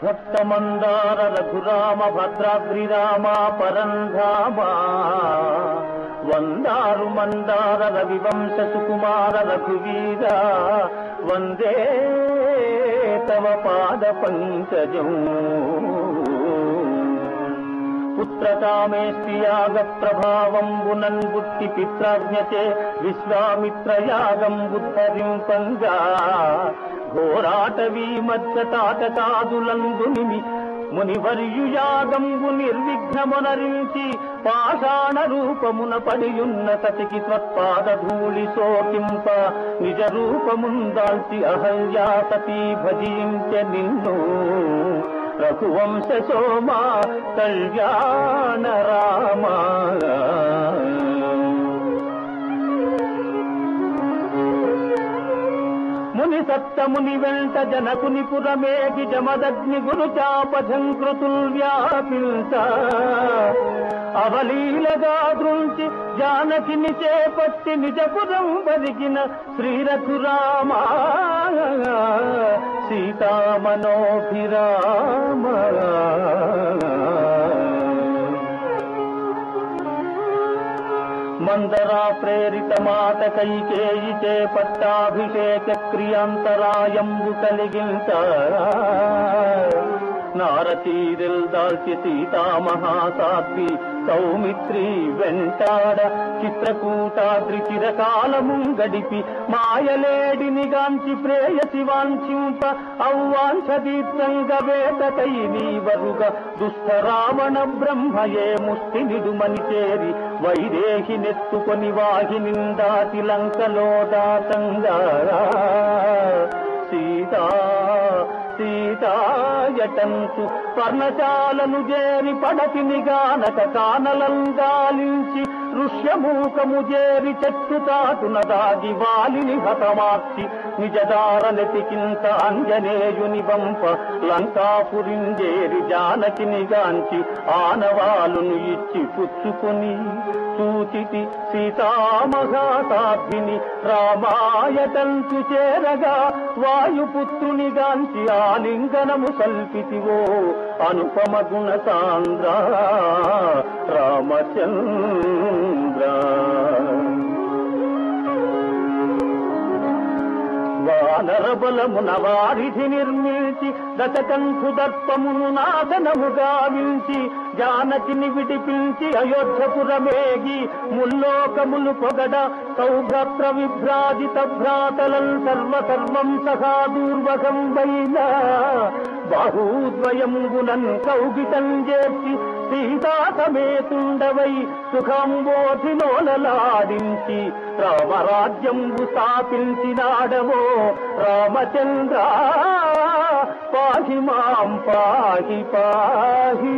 భక్తమందార రఘురామ భద్రాద్రిరామ పరంధామ వందారు మందార రవివంశ సుకుమార రఘువీర వందే తవ పాద పంకజం పుత్రకామేష్టియాగ ప్రభావంబునన్ బుట్టి పిత్రాజ్ఞచే విశ్వామిత్రయాగం బుద్ధరింపంగా ఘోరాటవీ మధ్య తాటకాదులందునిమి మునివర్యుయాగంబు నిర్విఘ్నమునరించి పాషాణ రూపమున పడియున్న సతికి త్వత్పాద ధూళి సోకింప నిజ రూపముందాల్చి అహల్యా సతీ భజించె నిన్ను రఘువంశ సోమా కళ్యాణ రామా ముని సప్తముని వెంట జనకుని పురమేగి జమదగ్ని గురు చాపఝంకృతుల్ వ్యాపించ అవలీలగా దృంచి జానకిని చేపట్టి నిజపురం బరిగిన శ్రీరఘురామ సీతామనోభిరామ మందరా ప్రేరిత మాత కైకేయి చేపట్టాభిషేక క్రియాంతరాయంబు కలిగించ నారచీరిల్ దాల్చి సీతామహాసాధ్వి సౌమిత్రి వెంటాడ చిత్రకూటాద్రి చిరకాలము గడిపి మాయలేడిని గాంచి ప్రేయసి వాంఛింప ఔవాంఛదీప్తంగ వేటకై నీవరుగ దుష్ట రావణ బ్రహ్మయే ముష్టి నిడుమని చేరి వైదేహి నెత్తుకొని వాహినిందాతి లంకలో దాతంగా సీతా సీతాయటంతు పర్ణశాలను చేరి పడతిని గానక కానలంగాలించి ఋష్యమూకము చేరి చెట్టు తాటున దాగి వాలిని హతమార్చి నిజదార నెతికింత అంజనేయుని వంప లంకాపురింజేరి జానకిని గాంచి ఆనవాలును ఇచ్చి పుచ్చుకొని చూచితి సీతామహాసాధ్విని రామాయటంతు చేరగా వాయుపుత్రుని గాంచి ఆలింగనము సల్పితివో అనుపమ గుణ సాంద్ర రామచంద్ర వానర బలమున వారిధి నిర్మించి దశకంఠు దర్పమును నాశనము గావించి జానకిని విడిపించి అయోధ్యపురమేగి ముల్లోకములు పొగడ సౌభ్రాత్ర విభ్రాజిత భ్రాతలల్ సర్వం సహా దూర్వగం వైన బాహూద్వయంబునన్ కౌగితం చేర్చి సీతా సమేతుండవై సుఖంబోధిలోలలాడించి రామరాజ్యంబు స్థాపించినాడవో రామచంద్ర పాహి మాం పాహి పాహి